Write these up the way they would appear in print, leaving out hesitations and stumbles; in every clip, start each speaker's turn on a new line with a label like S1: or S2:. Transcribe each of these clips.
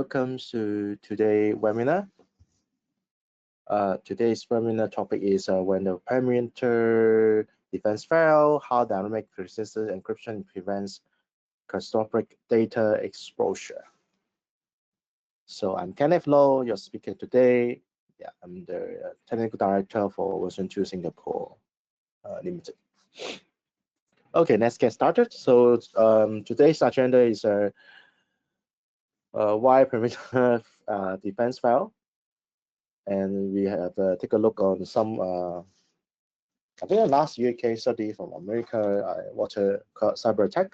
S1: welcome to today's webinar. Today's webinar topic is when the perimeter defense fail, how dynamic persistent encryption prevents catastrophic data exposure. So I'm Kenneth Low, your speaker today. Yeah, I'm the technical director for version 2 Singapore Limited. Okay, let's get started. So today's agenda is why perimeter defense fail, and we have take a look on some I think last year case study from America, what called Cyberattack,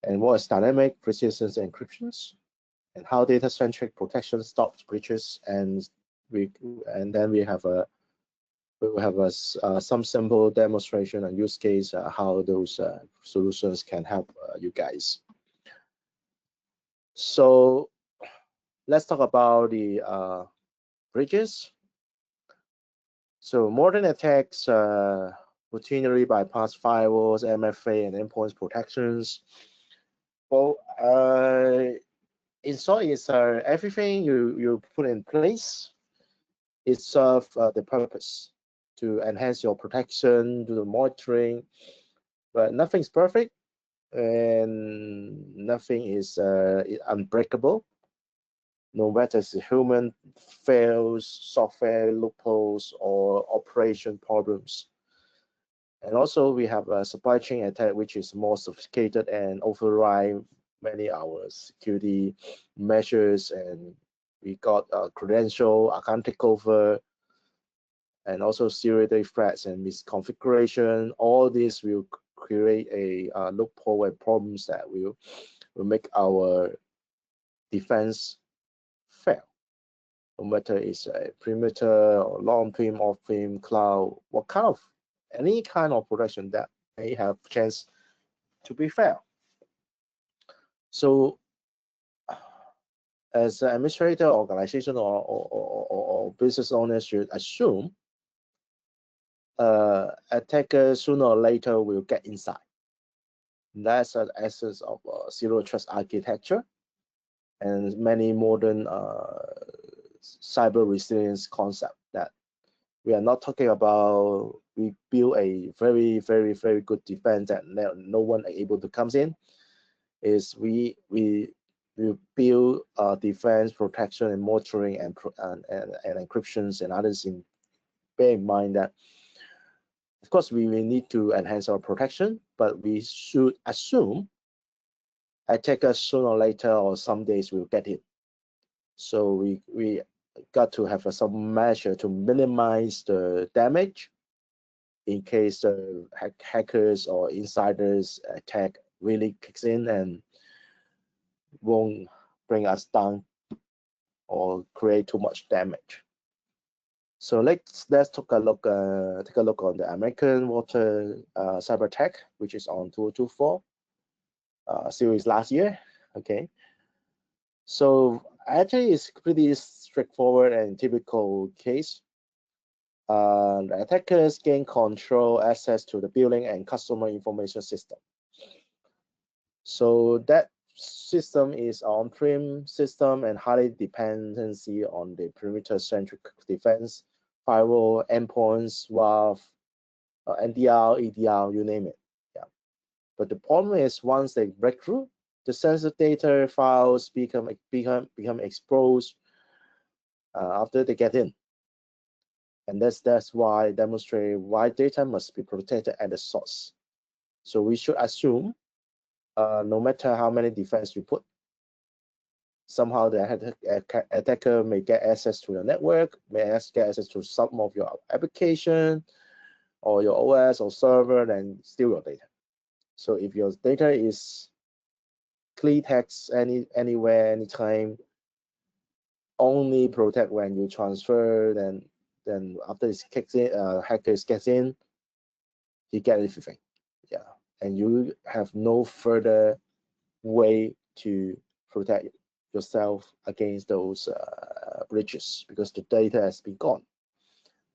S1: and what is dynamic persistence encryptions, and how data-centric protection stops breaches, and then we have some simple demonstration and use case how those solutions can help you guys. So let's talk about the breaches. So modern attacks routinely bypass firewalls, MFA, and endpoint protections. Well, in short, is everything you put in place, it serves the purpose to enhance your protection, do the monitoring, but nothing's perfect and nothing is unbreakable. No matter if human fails, software loopholes, or operation problems. And also we have a supply chain attack, which is more sophisticated and override many our security measures, and we got credential, account takeover, and also security threats and misconfiguration. All this will create a loophole and problems that will make our defense fail. No matter it's a perimeter or long-prem, off-prem, cloud, what kind of any kind of production that may have chance to be fail. So as an administrator, organization, or business owners should assume attackers sooner or later will get inside. That's the essence of zero trust architecture and many modern cyber resilience concept, that we are not talking about we build a very good defense that no one able to come in. Is we build defense, protection, and monitoring and encryptions and others. In bear in mind that of course we will need to enhance our protection, but we should assume attackers sooner or later or some days will get in. So we got to have some measure to minimize the damage in case the hackers or insiders attack really kicks in and won't bring us down or create too much damage. So let's take a look on the American water cyber attack, which is on 2024 series last year. Okay, so actually it's pretty straightforward and typical case. The attackers gain control access to the billing and customer information system. So that system is on-prem system and highly dependency on the perimeter-centric defense, firewall, endpoints, WAF, NDR, EDR, you name it. Yeah. But the problem is once they break through, the sensitive data files become exposed after they get in. And that's why I demonstrate why data must be protected at the source. So we should assume no matter how many defense you put, somehow the attacker may get access to your network, may get access to some of your application or your OS or server and steal your data. So if your data is clear text anywhere, anytime, only protect when you transfer, then after it kicks in, hackers gets in, he get everything. Yeah, and you have no further way to protect yourself against those breaches because the data has been gone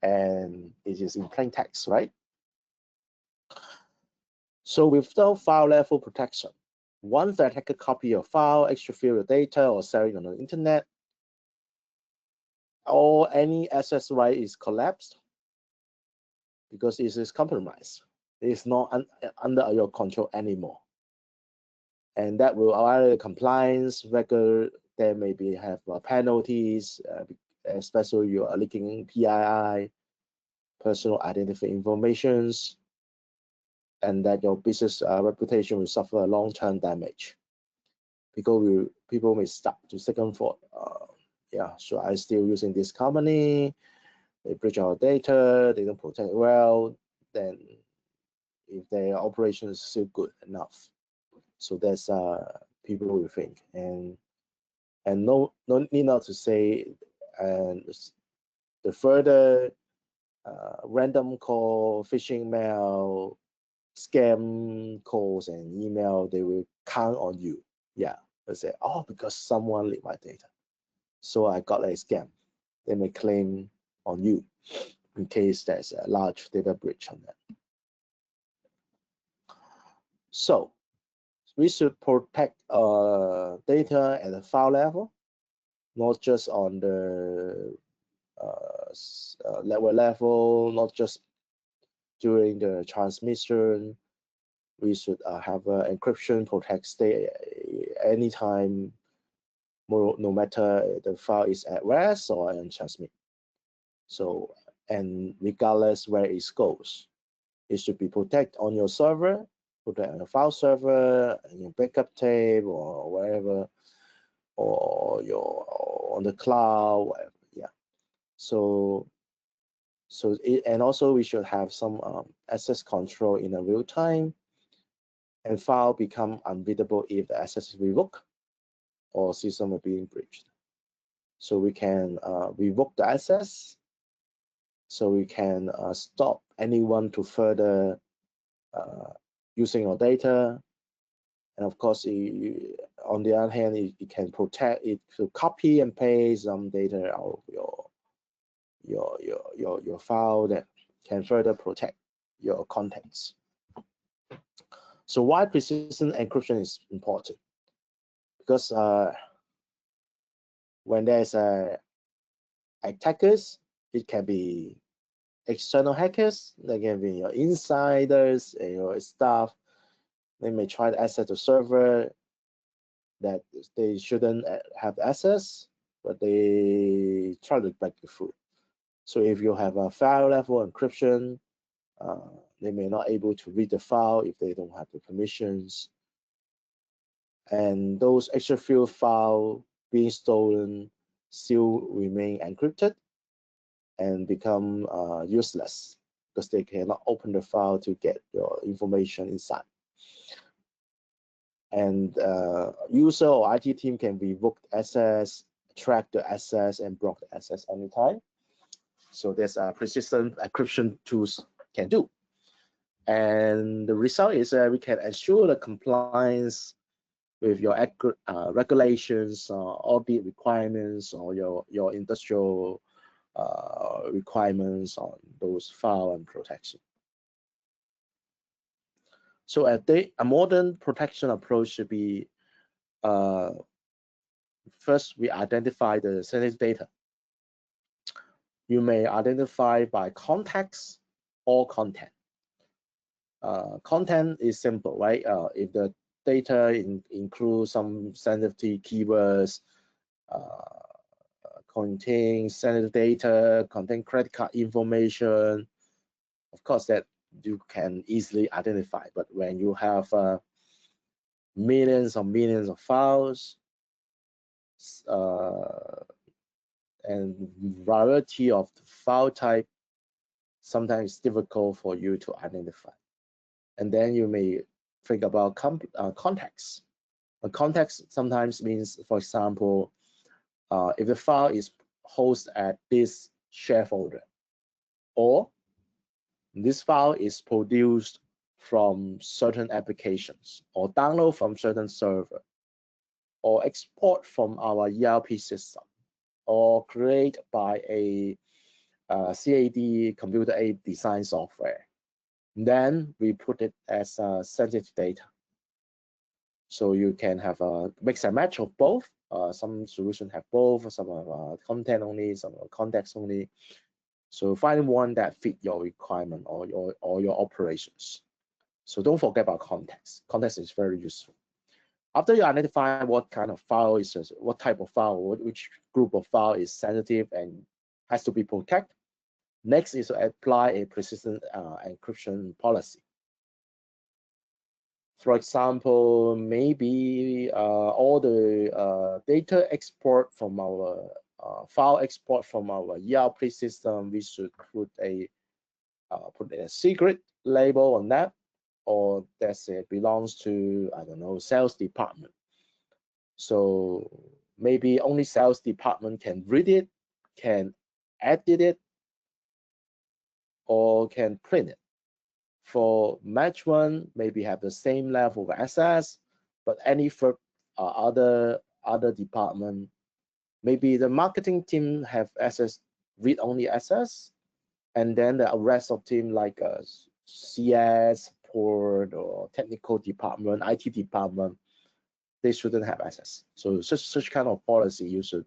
S1: and it is in plain text, right? So without file level protection, Once the attacker copy your file, extract your data, or sell it on the internet, or any access right is collapsed because it is compromised. It is not under your control anymore. And that will allow compliance record. There may be have penalties, especially you are leaking PII, personal identifying informations, and that your business reputation will suffer a long-term damage. Because people may start to second thought, yeah, so I still using this company, they breach our data, they don't protect it well, then if their operation is still good enough. So that's people will think, and no need not to say, and the further random call, phishing mail, scam calls and email, they will count on you. Yeah, they say, oh, because someone leaked my data, so I got a scam. They may claim on you in case there's a large data breach on that. So we should protect data at the file level, not just on the network level, not just during the transmission. We should have encryption protect state anytime, no matter the file is at rest or in transmit. So, and regardless where it goes, it should be protected on your server, protect on your file server, your backup tape, or wherever, or on the cloud, whatever. Yeah. So and also we should have some access control in a real time, and file become unreadable if the access is revoked or system are being breached. So we can revoke the access, so we can stop anyone to further using your data. And of course, on the other hand, it can protect it to copy and paste some data out of your file that can further protect your contents. So why persistent encryption is important? Because when there's attackers, it can be external hackers, they can be your insiders and your staff. They may try to access the server that they shouldn't have access, but they try to break through. So if you have a file level encryption, they may not able to read the file if they don't have the permissions. And those extra few files being stolen still remain encrypted and become useless because they cannot open the file to get your information inside. And user or IT team can revoke access, track the access, and block the access anytime. So there's a persistent encryption tools can do. And the result is we can ensure the compliance with your regulations, audit requirements, or your industrial requirements on those file and protection. So a modern protection approach should be, first we identify the sensitive data. You may identify by context or content. Content is simple, right? If the data includes some sensitive keywords, contain sensitive data, contain credit card information, of course that you can easily identify. But when you have millions of files and variety of the file type, sometimes it's difficult for you to identify. And then you may think about context. A context sometimes means, for example, if the file is hosted at this share folder, or this file is produced from certain applications, or download from certain server, or export from our ERP system, or create by a CAD computer-aided design software. Then we put it as sensitive data. So you can have a mix and match of both. Some solutions have both, some are content only, some are context only. So find one that fit your requirement or your operations. So don't forget about context. Context is very useful. After you identify what kind of file is, what type of file, which group of file is sensitive and has to be protected, next is to apply a persistent encryption policy. For example, maybe all the data export from our file export from our ERP system, we should put a secret label on that, or that's it belongs to, I don't know, sales department. So maybe only sales department can read it, can edit it, or can print it. For management, maybe have the same level of access, but any for other department, maybe the marketing team have access, read-only access, and then the rest of team like CS, support, or technical department, IT department, they shouldn't have access. So such kind of policy you should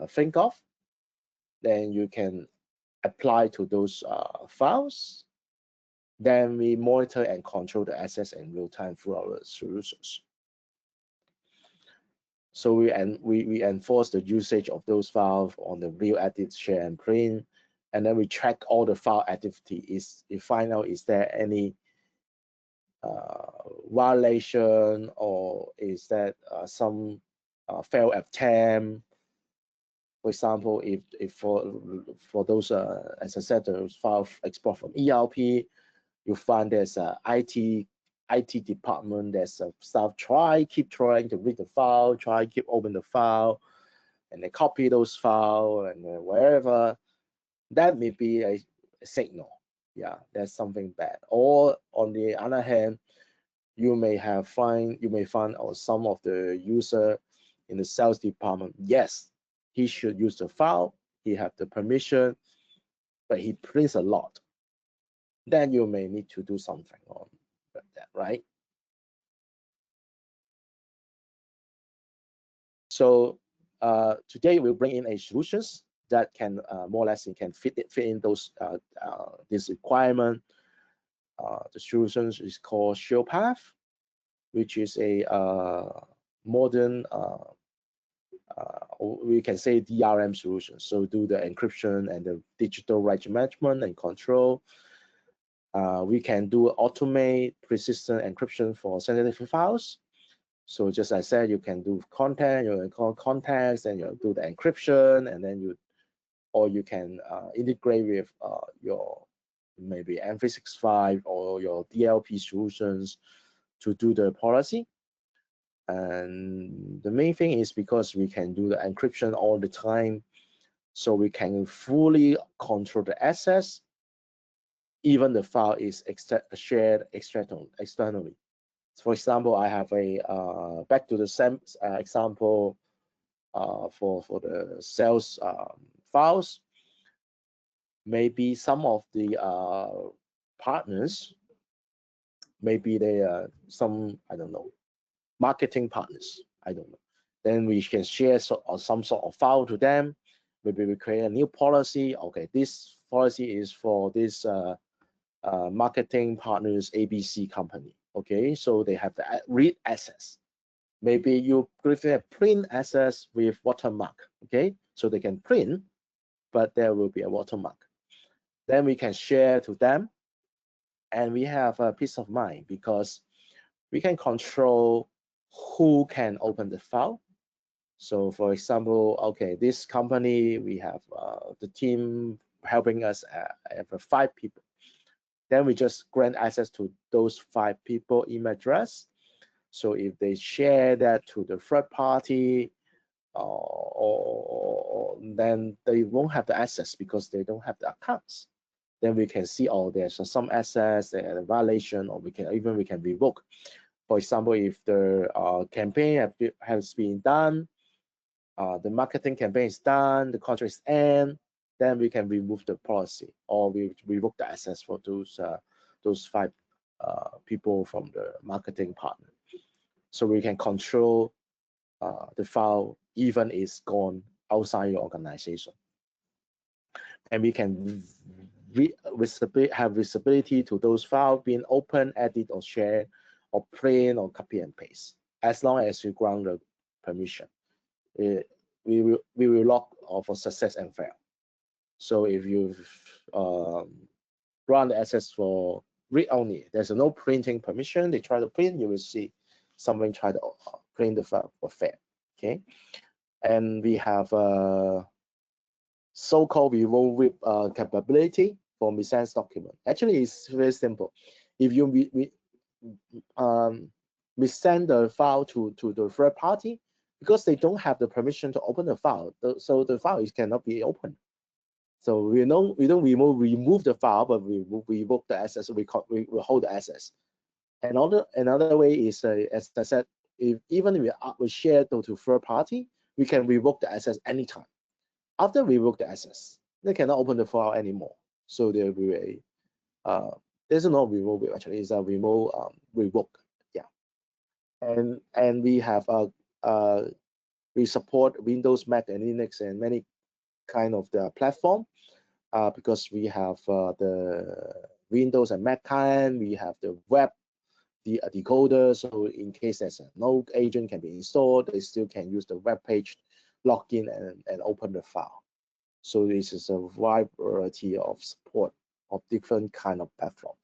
S1: think of. Then you can apply to those files. Then we monitor and control the access in real time through our solutions. So we enforce the usage of those files on the real edit, share, and print, and then we track all the file activity. We find out is there any violation, or is that some failed attempt. For example, if for those as I said, those file export from ERP, you find there's a IT department, there's a staff keep trying to read the file, keep open the file, and they copy those files and wherever, that may be a signal. Yeah, there's something bad. Or on the other hand, you may find some of the user in the sales department, yes, he should use the file, he have the permission, but he prints a lot. Then you may need to do something on that, right? So today we'll bring in a solutions that can more or less fit in those this requirement. The solutions is called Sealpath, which is a modern we can say DRM solution. So do the encryption and the digital rights management and control. We can do automate persistent encryption for sensitive files. So just as I said, you can do content, you can call context, and you do the encryption, and then you can integrate with your maybe M365 or your DLP solutions to do the policy. And the main thing is because we can do the encryption all the time, so we can fully control the access, even the file is shared externally. For example, I have a back to the same example for the sales files. Maybe some of the partners, maybe they are some, I don't know, marketing partners, I don't know. Then we can share some sort of file to them. Maybe we create a new policy. Okay, this policy is for this marketing partners ABC company. Okay, so they have the read access. Maybe you prefer print access with watermark. Okay, so they can print, but there will be a watermark. Then we can share to them, and we have a peace of mind because we can control who can open the file. So for example, okay, this company, we have the team helping us have 5 people. Then we just grant access to those 5 people email address. So if they share that to the third party, or then they won't have the access because they don't have the accounts. Then we can see, oh, there's some access, a violation, or we can revoke. For example, if the campaign has been done, the marketing campaign is done, the contract is end, then we can remove the policy, or we revoke the access for those 5 people from the marketing partner. So we can control the file even it's gone outside your organization. And we can have visibility to those files being opened, edit, or shared, or print, or copy and paste, as long as you grant the permission. We will log for success and fail. So if you grant the access for read only, there's no printing permission. They try to print, you will see someone try to print the file for fail. Okay, and we have so-called remote whip capability for missense document. Actually, it's very simple. If you missend the file to the third party, because they don't have the permission to open the file, so the file cannot be opened. So we don't remove the file, but we revoke the access. We hold the access. Another way is, as I said, even if we share to third party, we can revoke the access anytime. After we revoke the access, they cannot open the file anymore. So there will be there's no remote actually, it's a remote revoke. Yeah, and we have we support Windows, Mac, and Linux, and many kind of the platform because we have the Windows and Mac client, we have the web decoder. So in case there's no agent can be installed, they still can use the web page login and open the file. So this is a wide variety of support of different kind of platform.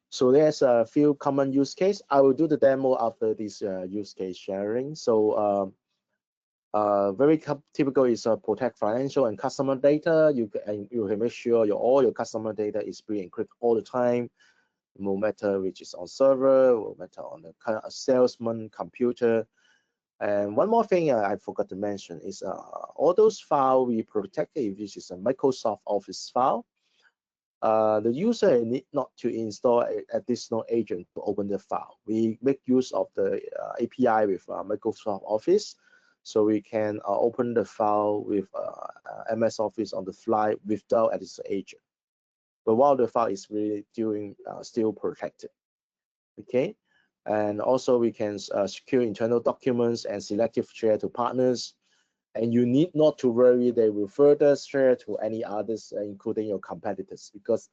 S1: So there's a few common use case. I will do the demo after this use case sharing. So very typical is protect financial and customer data. You can make sure all your customer data is being encrypted all the time, no matter which is on server, no matter on the salesman computer. And one more thing I forgot to mention is all those files we protect, if this is a Microsoft Office file, the user need not to install an additional agent to open the file. We make use of the API with Microsoft Office, so we can open the file with MS Office on the fly without additional agent. But while the file is really still protected. Okay. And also we can secure internal documents and selective share to partners. And you need not to worry they will further share to any others, including your competitors, because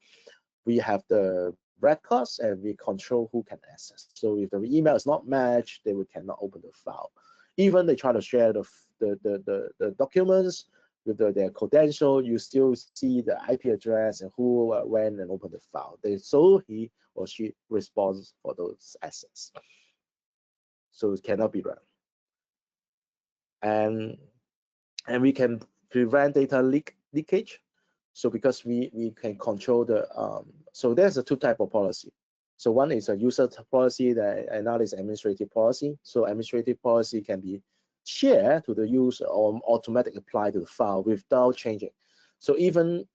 S1: we have the records and we control who can access. So if the email is not matched, they cannot open the file. Even they try to share the documents with their credential, you still see the IP address and who went and opened the file. So he or she responds for those assets. So it cannot be run. And we can prevent data leakage. So because we can control the so there's a two type of policy. So one is a user policy, and another is administrative policy. So administrative policy can be shared to the user or automatically apply to the file without changing. So even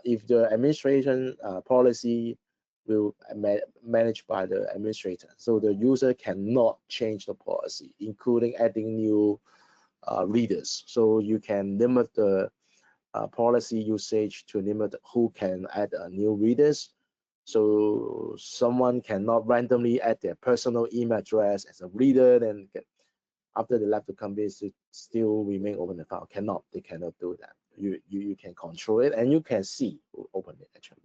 S1: if the administration policy will managed by the administrator, so the user cannot change the policy, including adding new readers. So you can limit the policy usage to limit who can add new readers. So someone cannot randomly add their personal email address as a reader, then after they left the company, still remain open the file. They cannot do that. You can control it, and you can see who opened it actually.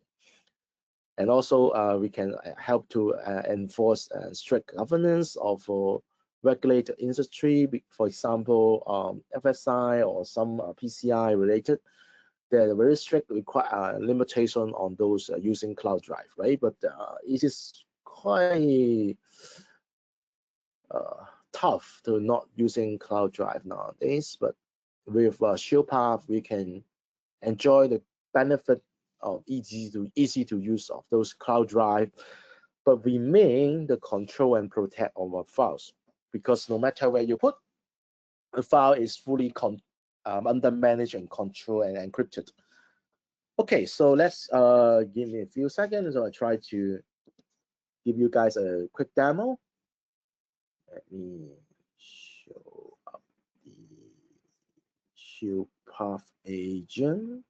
S1: And also we can help to enforce strict governance of regulated industry. For example, FSI or some PCI related. There are very strict limitation on those using cloud drive, right? But it is quite tough to not using cloud drive nowadays. But with Sealpath, we can enjoy the benefit of easy to use of those cloud drive, but remain the control and protect our files, because no matter where you put, the file is fully under managed and controlled and encrypted. Okay, so let's give me a few seconds. So I try to give you guys a quick demo. Let me show up the Sealpath agent.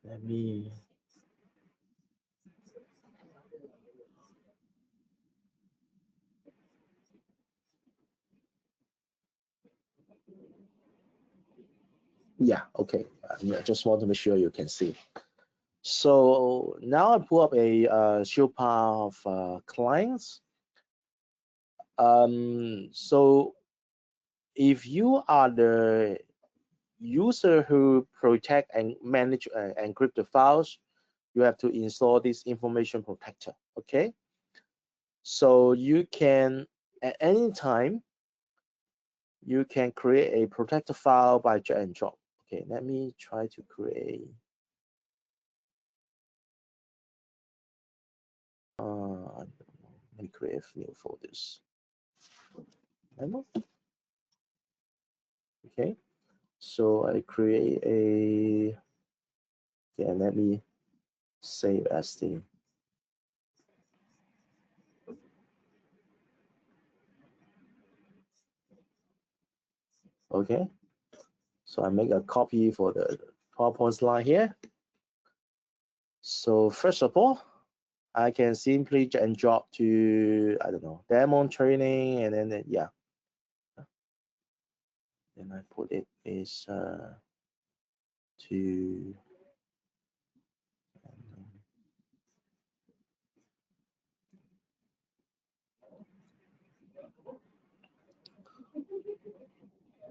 S1: Let me Yeah, okay. I just want to make sure you can see. So now I pull up a Sealpath clients. So if you are the user who protect and manage encrypted files, you have to install this information protector. Okay. So you can at any time you can create a protected file by drag and drop. Okay, let me try to create. Let me create a new folders. Okay, so I create a. Yeah, let me save as the. Okay, so I make a copy for the PowerPoint slide here. So first of all, I can simply drag and drop to, I don't know, demo training, and then yeah. Then I put it is to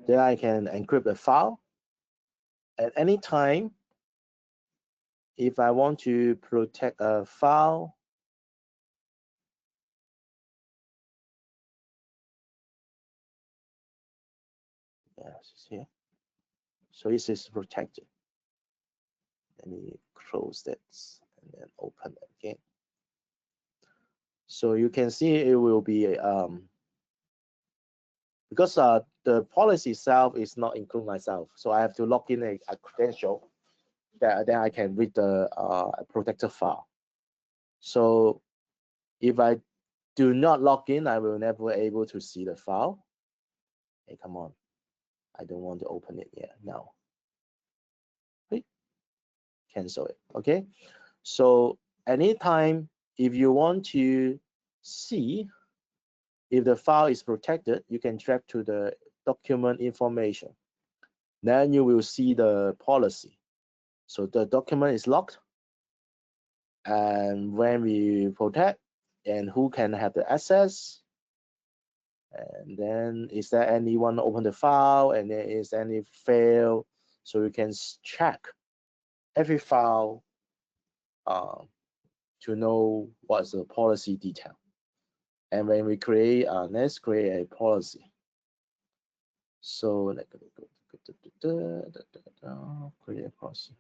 S1: then I can encrypt the file at any time. If I want to protect a file, yes, it's here. So this is protected. Let me close that and then open it again. So you can see it will be because the policy itself is not include myself, so I have to log in a credential that then I can read the protected file. So if I do not log in, I will never able to see the file. Hey, come on, I don't want to open it yet now. Wait. Cancel it. Okay, so anytime if you want to see if the file is protected, you can drag to the document information. Then you will see the policy. So the document is locked, and when we protect, and who can have the access, and then is there anyone open the file, and there is any fail, so you can check every file to know what's the policy detail. And when we create, let's create a policy. So create a policy.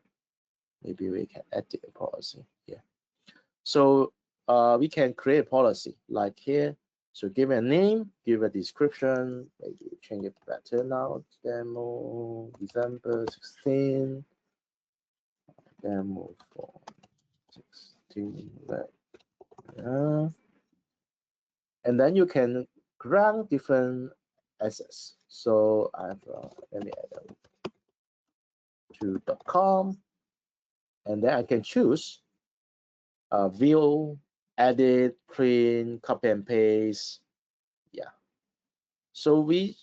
S1: Maybe we can edit a policy here. So we can create a policy like here. So give it a name, give a description, maybe change it better now. Demo December 16. Demo for 16. And then you can grant different access. So I have let me add to .com, and then I can choose view, edit, print, copy and paste. Yeah. So we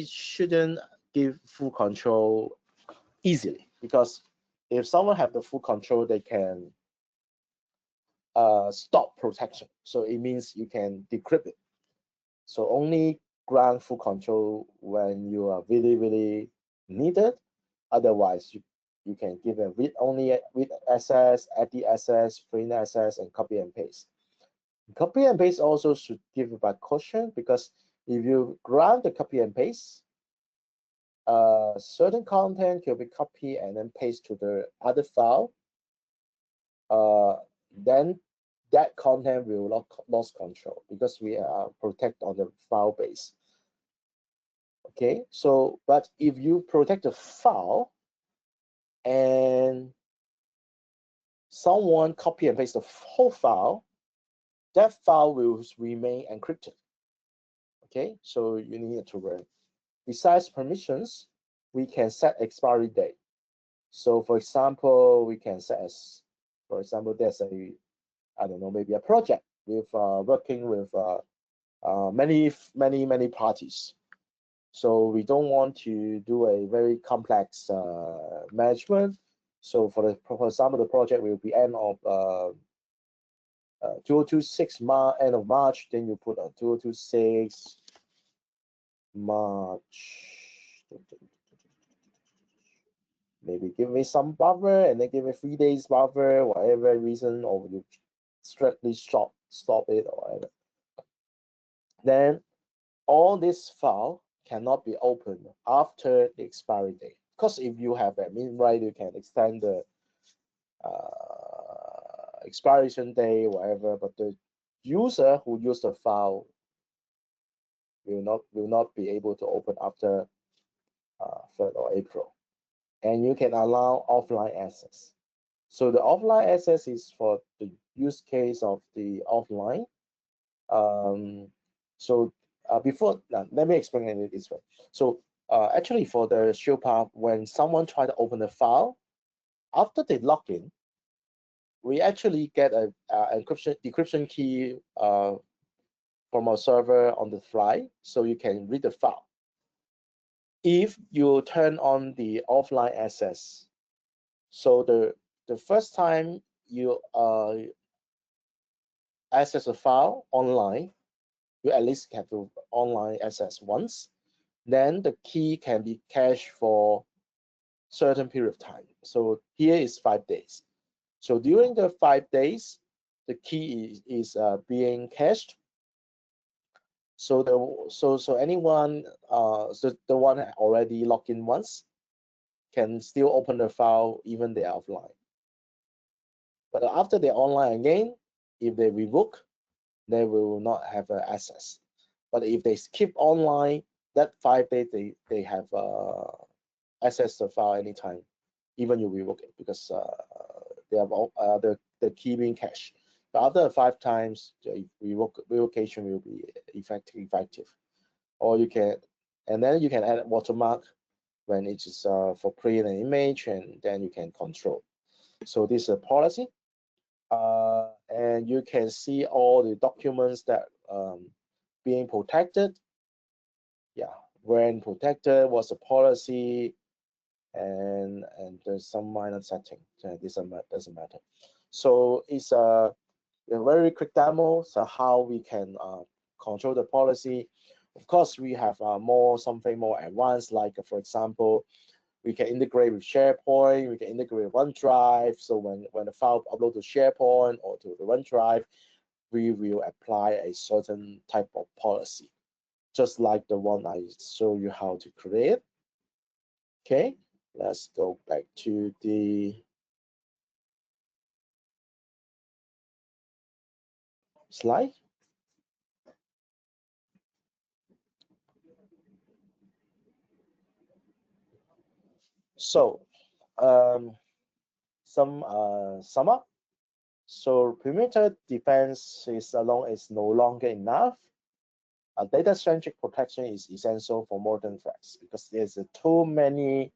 S1: shouldn't give full control easily, because if someone have the full control, they can stop protection. So it means you can decrypt it. So only grant full control when you are really needed. Otherwise, you can give a read only read access, edit access, print access, and copy and paste. Copy and paste also should give by caution, because if you grant the copy and paste, certain content can be copied and then paste to the other file. Then that content will lose control, because we are protect on the file base. Okay, so but if you protect the file and someone copy and paste the whole file, that file will remain encrypted. Okay, so you need to learn. Besides permissions, we can set expiry date. So for example, we can set as, for example, there's a, I don't know, maybe a project with working with many parties. So we don't want to do a very complex management. So for example, the project will be end of 2026 end of March. Then you put a 2026 March. Maybe give me some buffer and then give me 3 days buffer, whatever reason, or you strictly stop it or whatever. Then all this file cannot be opened after the expiry date. Because if you have admin right, you can extend the expiration day, whatever. But the user who used the file will not be able to open after 3rd of April. And you can allow offline access. So the offline access is for the use case of the offline. Before, let me explain it this way. So actually for the Sealpath, when someone try to open the file, after they log in, we actually get a decryption key from our server on the fly, so you can read the file. If you turn on the offline access, so the first time you access a file online, you at least have to online access once. Then the key can be cached for certain period of time. So here is 5 days. So during the 5 days, the key is being cached. So anyone so the one already logged in once can still open the file even they are offline. But after they're online again, if they revoke, they will not have access. But if they skip online, that 5 days they have access to the file anytime, even you revoke it, because they have the key being cached. But after 5 times, the revocation will be effective. Or you can, and then you can add watermark when it is for create an image, and then you can control. So this is a policy. And you can see all the documents that being protected. Yeah, when protected, what's the policy, and there's some minor setting. This doesn't matter. So it's a very quick demo. So how we can control the policy. Of course, we have something more advanced, like for example, we can integrate with SharePoint, we can integrate with OneDrive. So when the file upload to SharePoint or to the OneDrive, we will apply a certain type of policy, just like the one I show you how to create. Okay, let's go back to the slide. So sum up. So perimeter defense is no longer enough. Data-centric protection is essential for modern threats because there's too many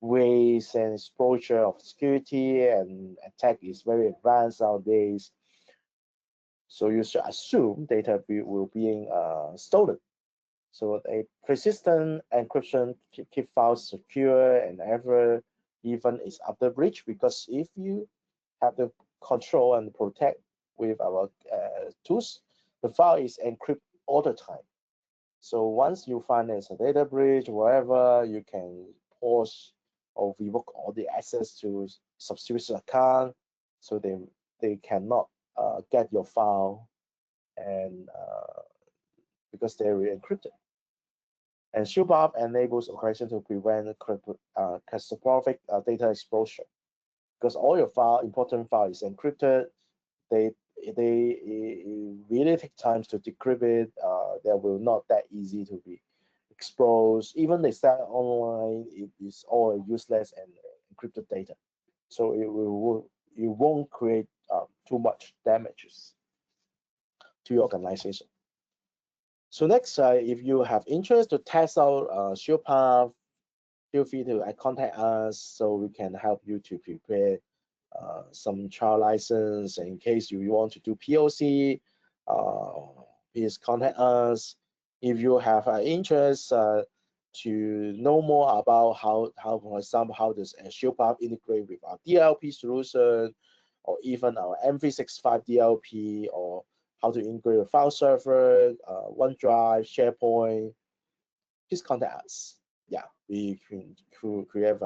S1: ways and exposure of security, and attack is very advanced nowadays. So you should assume data will being stolen. So a persistent encryption keep files secure and even is after breach, because if you have the control and protect with our tools, the file is encrypted all the time. So once you find there's a data breach, whatever, you can pause or revoke all the access to subscription account, so they cannot get your file, and because they're encrypted. And Sealpath enables organization to prevent catastrophic data exposure, because all your important file is encrypted. They really take time to decrypt it. They will not that easy to be exposed. Even they start online, it is all useless and encrypted data. So it won't create too much damages to your organization. So next, if you have interest to test out Sealpath, feel free to contact us so we can help you to prepare some trial license. In case you want to do POC, please contact us. If you have interest, to know more about how for example, how does Sealpath integrate with our DLP solution, or even our M365 DLP, or how to integrate with file server, OneDrive, SharePoint, please contact us. Yeah, we can create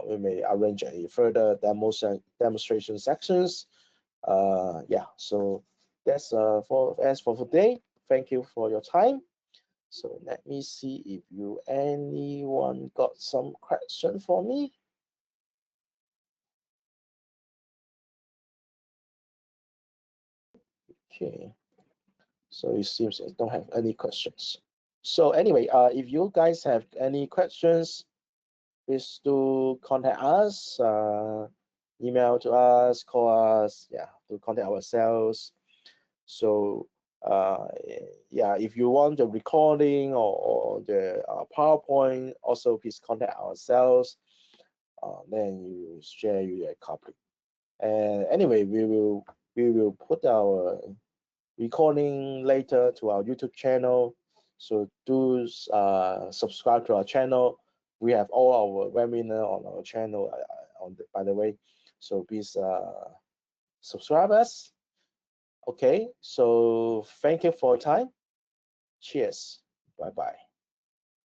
S1: we may arrange any further demonstration sections. Yeah, so that's for today. Thank you for your time. So let me see if anyone got some question for me. Okay, so it seems I don't have any questions. So anyway, if you guys have any questions, please do contact us, email to us, call us, yeah, to contact ourselves. So yeah, if you want the recording or the PowerPoint, also please contact ourselves. Then you share you a copy. And anyway, we will put our recording later to our YouTube channel. So do subscribe to our channel. We have all our webinar on our channel. By the way, so please subscribe us. Okay, so thank you for your time. Cheers. Bye bye.